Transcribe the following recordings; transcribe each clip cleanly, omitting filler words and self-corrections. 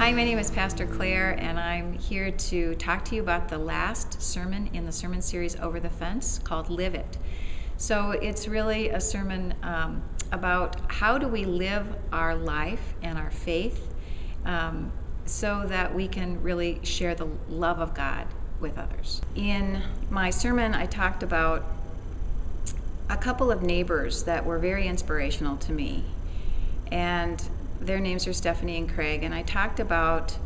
Hi, my name is Pastor Claire, and I'm here to talk to you about the last sermon in the sermon series Over the Fence called Live It. So it's really a sermon about how do we live our life and our faith so that we can really share the love of God with others. In my sermon, I talked about a couple of neighbors that were very inspirational to me, and their names are Stephanie and Craig, and I talked about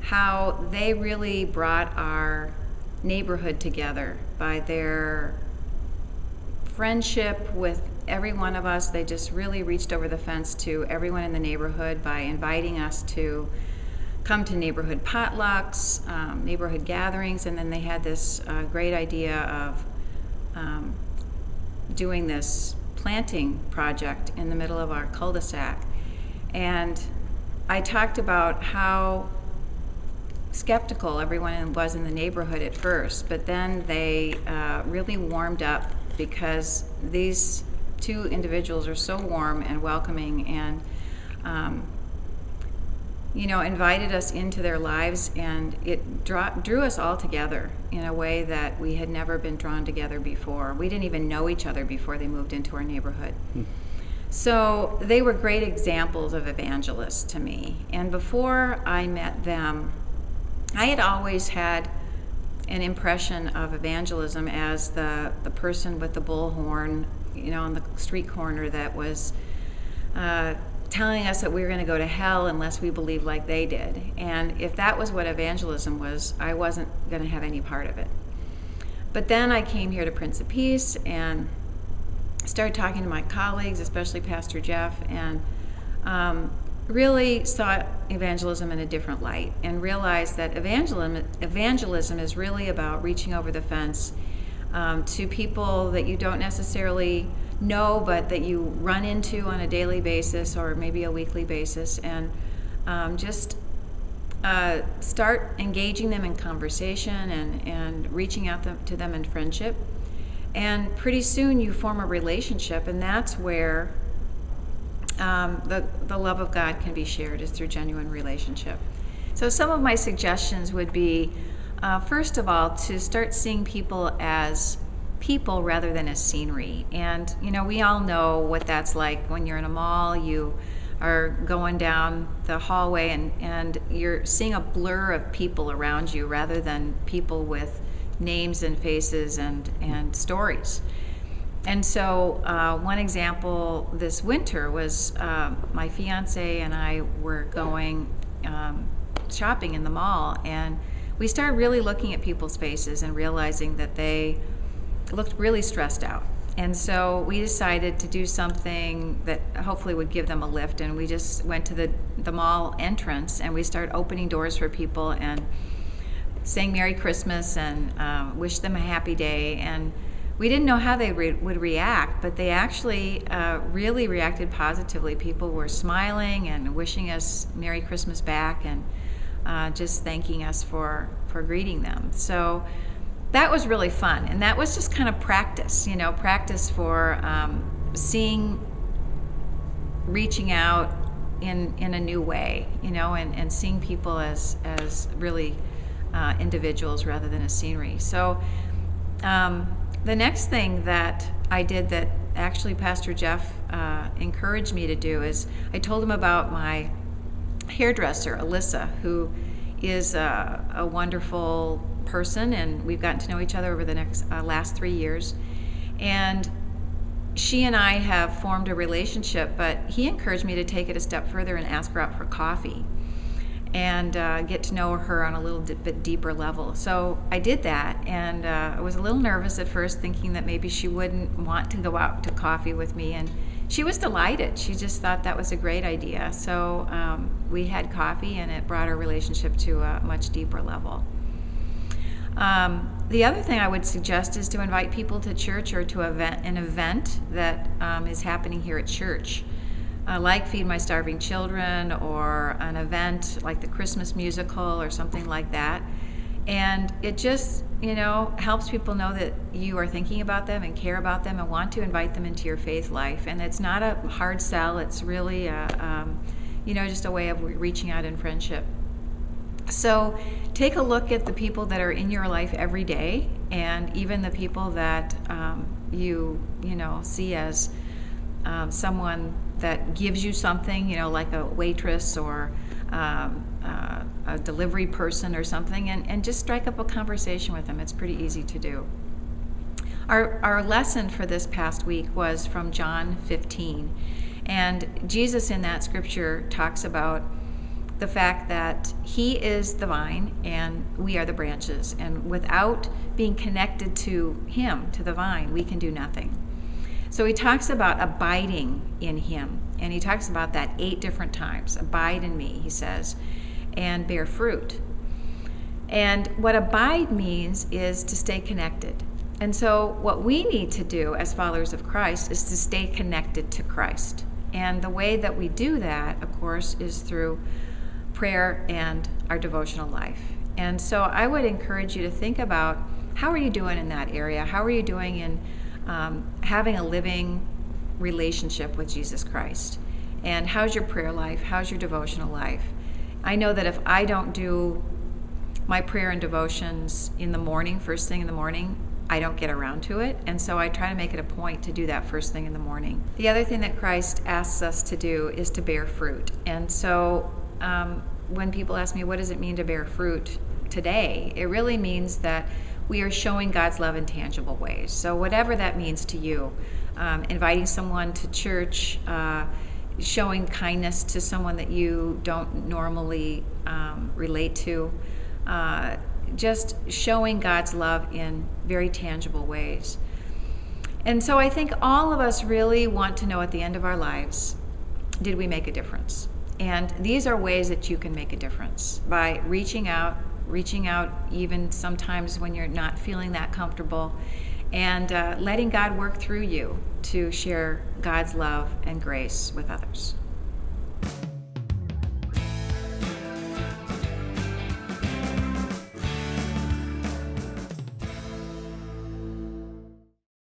how they really brought our neighborhood together by their friendship with every one of us. They just really reached over the fence to everyone in the neighborhood by inviting us to come to neighborhood potlucks, neighborhood gatherings, and then they had this great idea of doing this planting project in the middle of our cul-de-sac. And I talked about how skeptical everyone was in the neighborhood at first, but then they really warmed up because these two individuals are so warm and welcoming and invited us into their lives, and it drew us all together in a way that we had never been drawn together before. We didn't even know each other before they moved into our neighborhood. So they were great examples of evangelists to me. And before I met them, I had always had an impression of evangelism as the person with the bullhorn, on the street corner that was telling us that we were going to go to hell unless we believed like they did. And if that was what evangelism was, I wasn't going to have any part of it. But then I came here to Prince of Peace and started talking to my colleagues, especially Pastor Jeff, and really saw evangelism in a different light and realized that evangelism is really about reaching over the fence to people that you don't necessarily know, but that you run into on a daily basis or maybe a weekly basis, and just start engaging them in conversation and reaching out to them in friendship. And pretty soon you form a relationship, and that's where the love of God can be shared, is through genuine relationship. So some of my suggestions would be, first of all, to start seeing people as people rather than as scenery. And we all know what that's like when you're in a mall. You are going down the hallway and you're seeing a blur of people around you rather than people with names and faces and stories. And so one example this winter was my fiance and I were going shopping in the mall, and we started really looking at people's faces and realizing that they looked really stressed out. And so we decided to do something that hopefully would give them a lift, and we just went to the mall entrance and we started opening doors for people and saying Merry Christmas and wish them a happy day. And we didn't know how they would react, but they actually really reacted positively. People were smiling and wishing us Merry Christmas back and just thanking us for greeting them. So that was really fun, and that was just kind of practice for reaching out in a new way, and seeing people as really individuals rather than a scenery. So the next thing that I did that actually Pastor Jeff encouraged me to do is I told him about my hairdresser, Alyssa, who is a wonderful person, and we've gotten to know each other over the last 3 years. And she and I have formed a relationship, but he encouraged me to take it a step further and ask her out for coffee and get to know her on a little bit deeper level. So I did that, and I was a little nervous at first, thinking that maybe she wouldn't want to go out to coffee with me, and she was delighted. She just thought that was a great idea. So we had coffee, and it brought our relationship to a much deeper level. The other thing I would suggest is to invite people to church or to an event that is happening here at church. Like Feed My Starving Children, or an event like the Christmas musical or something like that. And it just, helps people know that you are thinking about them and care about them and want to invite them into your faith life. And it's not a hard sell. It's really, just a way of reaching out in friendship. So take a look at the people that are in your life every day, and even the people that you see as someone that gives you something, like a waitress or a delivery person or something, and just strike up a conversation with them. It's pretty easy to do. Our lesson for this past week was from John 15, and Jesus in that scripture talks about the fact that he is the vine and we are the branches, and without being connected to him, to the vine, we can do nothing. So he talks about abiding in him, and he talks about that 8 different times. Abide in me, he says, and bear fruit. And what abide means is to stay connected. And so what we need to do as followers of Christ is to stay connected to Christ. And the way that we do that, of course, is through prayer and our devotional life. And so I would encourage you to think about, how are you doing in that area? How are you doing in having a living relationship with Jesus Christ? And how's your prayer life? How's your devotional life? I know that if I don't do my prayer and devotions in the morning, first thing in the morning, I don't get around to it. And so I try to make it a point to do that first thing in the morning. The other thing that Christ asks us to do is to bear fruit. And so when people ask me, what does it mean to bear fruit today? It really means that we are showing God's love in tangible ways. So whatever that means to you, inviting someone to church, showing kindness to someone that you don't normally relate to, just showing God's love in very tangible ways. And so I think all of us really want to know at the end of our lives, did we make a difference? And these are ways that you can make a difference by reaching out even sometimes when you're not feeling that comfortable, and letting God work through you to share God's love and grace with others.